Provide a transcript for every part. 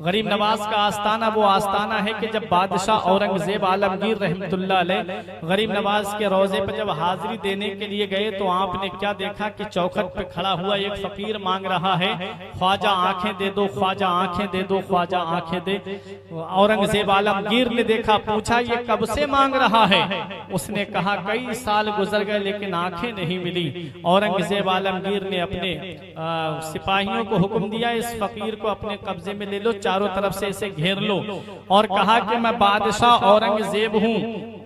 गरीब नवाज का आस्थाना वो आस्थाना है कि जब बादशाह औरंगजेब आलमगीर रहमतुल्लाह अलैह गरीब नवाज के रोजे पर जब हाजिरी देने के लिए गए तो आपने क्या देखा कि चौखट पे खड़ा हुआ एक फकीर मांग रहा है, ख्वाजा आंखें दे दो, ख्वाजा आंखें दे दो, ख्वाजा आंखें दे। औरंगजेब आलमगीर ने देखा, पूछा ये कब से मांग रहा है? उसने कहा कई साल गुजर गए लेकिन आंखें नहीं मिली। औरंगजेब आलमगीर ने अपने सिपाहियों को हुक्म दिया, इस फकीर को अपने कब्जे में ले लो, चारों तरफ से इसे घेर लो, और कहा कि मैं बादशाह औरंगजेब हूँ,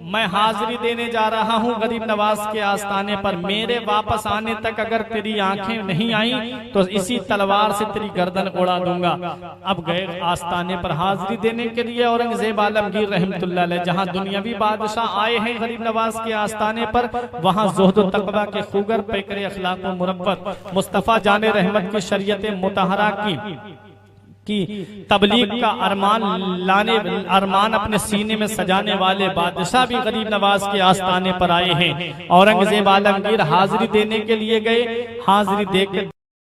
मैं हाजिरी देने जा रहा हूँ गरीब नवाज के आस्थाने पर, मेरे वापस आने तक अगर तेरी आंखें नहीं आई तो इसी तलवार से तेरी गर्दन उड़ा दूंगा। अब गए आस्थाने पर हाजिरी देने के लिए औरंगजेब आलमगीर रहमतुल्लाह अलैह, जहाँ दुनियावी बादशाह आए हैं गरीब नवाज के आस्थाने पर, वहाँ ज़ुहद व तक़वा के खूगर पैकर अखलाक व मुरब्बत मुस्तफ़ा जाने रहमत की शरीयत मुतहरा की तबलीग का अरमान अपने सीने में सजाने वाले बादशाह भी गरीब नवाज के आस्थाने पर आए हैं। औरंगजेब आलमगीर हाजिरी देने के लिए गए, हाजिरी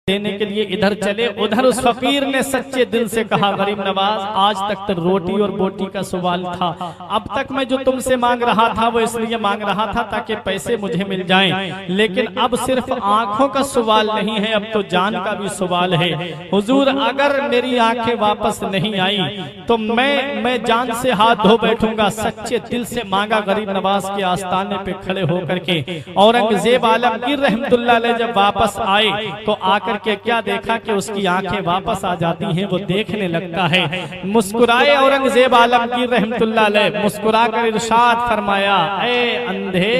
देने के लिए इधर चले, उधर उस फकीर ने सच्चे दिल से कहा, गरीब नवाज आज तक तो रोटी और बोटी का सवाल था, अब तक मैं जो तुमसे मांग रहा था वो इसलिए मांग रहा था ताकि पैसे मुझे मिल जाएं, लेकिन अब सिर्फ आंखों का सवाल नहीं है, अब तो जान का भी सवाल है। हुजूर अगर मेरी आंखें वापस नहीं आई तो मैं जान से हाथ धो बैठूंगा। सच्चे दिल से मांगा गरीब नवाज के आस्थाने पे खड़े होकर के। औरंगजेब आलमगीर रहमतुल्लाह अलैह जब वापस आए तो आकर के क्या देखा कि उसकी आंखें वापस आ जाती हैं, वो देखने लगता है। मुस्कुराए औरंगजेब आलमगीर रहमतुल्लाह अलैह, मुस्कुरा कर इरशाद फरमाया, ऐ अंधे,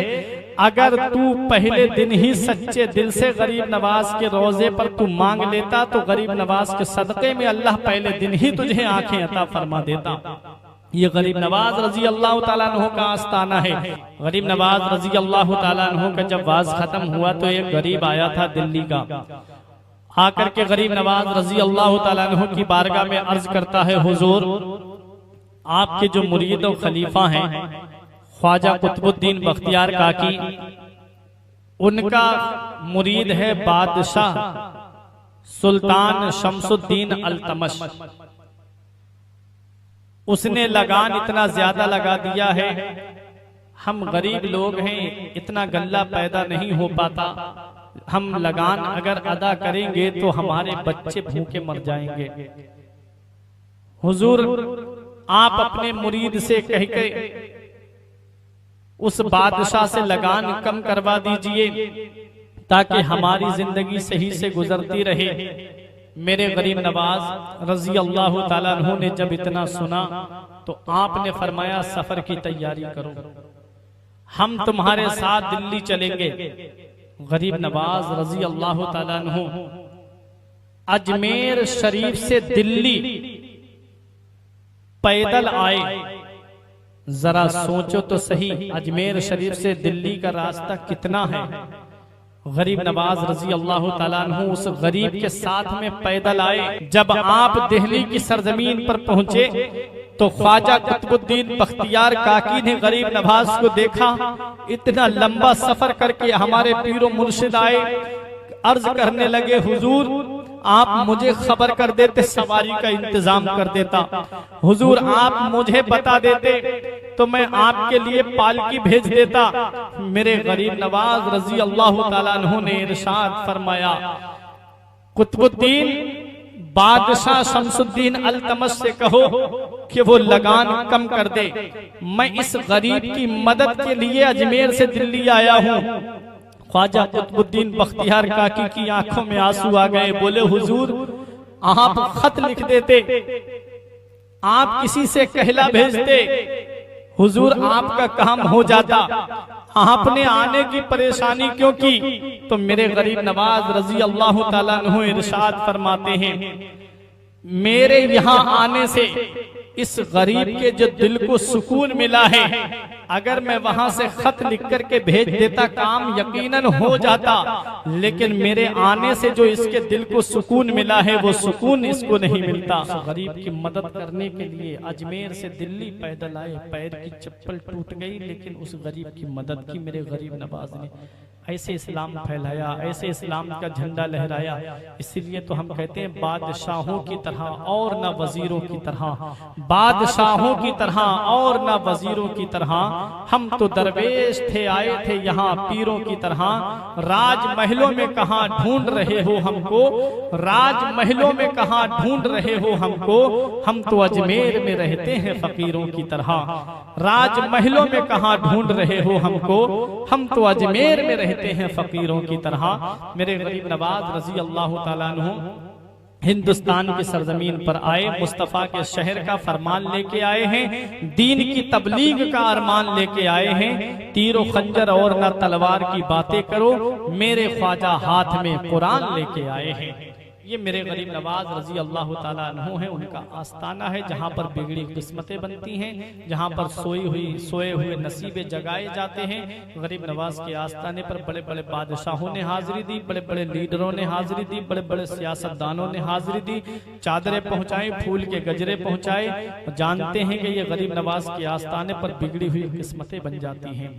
अगर तू पहले दिन ही सच्चे दिल से गरीब नवाज के रोजे पर तू मांग लेता तो गरीब नवाज के सदक़े में अल्लाह पहले दिन ही तुझे आंखें अता फरमा देता। ये गरीब नवाज रजी अल्लाह ताला अन्हु का आस्थाना है। गरीब नवाज रजी अल्लाह ताला अन्हु का जब वाज खत्म हुआ तो एक गरीब आया था दिल्ली का, आकर के गरीब नवाज रजी अल्लाह ताला अन्हु की बारगाह में अर्ज करता है, हुजूर आपके जो मुरीद और खलीफा हैं ख्वाजा कुतुबुद्दीन बख्तियार काकी, उनका मुरीद है बादशाह सुल्तान शमसुद्दीन अल्तमश, उसने लगान इतना ज्यादा लगा दिया है, हम गरीब लोग हैं, इतना गल्ला पैदा नहीं हो पाता, हम लगान अगर अदा करेंगे तो हमारे बच्चे भूखे मर जाएंगे। हुजूर आप अपने मुरीद से कह के उस बादशाह से लगान कम करवा दीजिए ताकि हमारी जिंदगी सही से गुजरती रहे। मेरे गरीब नवाज रजी अल्लाह ताला अन्हु ने जब इतना सुना तो आपने फरमाया, सफर की तैयारी करो, हम तुम्हारे साथ दिल्ली चलेंगे। गरीब नवाज रजी अल्लाह ताला अन्हु अजमेर शरीफ से दिल्ली पैदल आए। जरा सोचो तो सही, अजमेर शरीफ से दिल्ली का रास्ता कितना है। गरीब नवाज रजी अल्लाह ताला अन्हु उस गरीब के साथ में पैदल आए। जब आप दिल्ली की सरजमीन पर पहुंचे तो ख्वाजा कुतुबुद्दीन बख्तियार काकी ने गरीब नवाज को देखा, इतना लंबा सफर करके हमारे पीरो मुर्शिद आए, अर्ज करने लगे, हुजूर आप मुझे खबर कर देते, सवारी का इंतजाम कर देता, हुजूर आप मुझे बता देते तो मैं आपके लिए पालकी भेज देता। मेरे गरीब नवाज रजी अल्लाह ताला अन्हु ने इरशाद फरमाया, कुतुबुद्दीन बादशाह शमसुद्दीन अल्तमश से कहो कि वो लगान कम कर दे, मैं इस गरीब की मदद के लिए अजमेर से दिल्ली आया हूँ। ख्वाजा कुतुबुद्दीन बख्तियार काकी की आंखों में आंसू आ गए, बोले, हुजूर आप खत लिख देते, आप किसी से कहला भेजते, हुजूर आपका काम हो जाता, आपने आने की परेशानी क्यों की? तो मेरे गरीब नवाज रजी अल्लाह ताला अन्हु इरशाद फरमाते हैं, मेरे यहाँ आने से इस गरीब के जो दिल को सुकून मिला है, अगर मैं वहां से खत लिख करके भेज देता काम यकीनन हो जाता, लेकिन मेरे आने से जो इसके दिल को सुकून मिला है वो सुकून इसको नहीं मिलता। गरीब की मदद करने के लिए अजमेर से दिल्ली पैदल आए, पैर की चप्पल टूट गई लेकिन उस गरीब की मदद की मेरे गरीब नवाज ने। ऐसे इस्लाम फैलाया, ऐसे इस्लाम का झंडा लहराया। इसीलिए तो हम कहते हैं बादशाहों की तरह और न वजीरों की तरह, बादशाहों की तरह और न वजीरों की तरह, हम तो दरवेश थे आए थे यहाँ पीरों की तरह। राजमहलों में कहाँ ढूंढ रहे हो हमको, राजमहलों में कहाँ ढूंढ रहे हो हमको, हम तो अजमेर में रहते हैं फकीरों की तरह। राजमहलों में कहाँ ढूंढ रहे हो हमको, हम तो अजमेर में रहते हैं फकीरों की तरह। मेरे गरीब नवाज रजी अल्लाह ताला अन्हु हिंदुस्तान की सरजमीन पर आए, मुस्तफ़ा के शहर का फरमान लेके आए हैं, दीन की तबलीग का अरमान लेके आए हैं। तीरो खंजर और न तलवार की बातें करो, मेरे ख्वाजा हाथ में कुरान लेके आए हैं। ये मेरे गरीब नवाज रजी अल्लाह ताला अन्हु हैं, उनका आस्ताना है जहाँ पर बिगड़ी किस्मतें बनती हैं, जहाँ पर सोए हुए नसीबे जगाए जाते हैं। गरीब नवाज के आस्ताने पर बड़े बड़े बादशाहों ने हाजिरी दी, बड़े बड़े लीडरों ने हाजिरी दी, बड़े बड़े सियासतदानों ने हाजिरी दी, चादरें पहुँचाई, फूल के गजरे पहुँचाए। जानते हैं कि ये गरीब नवाज के आस्ताने पर बिगड़ी हुई किस्मतें बन जाती हैं।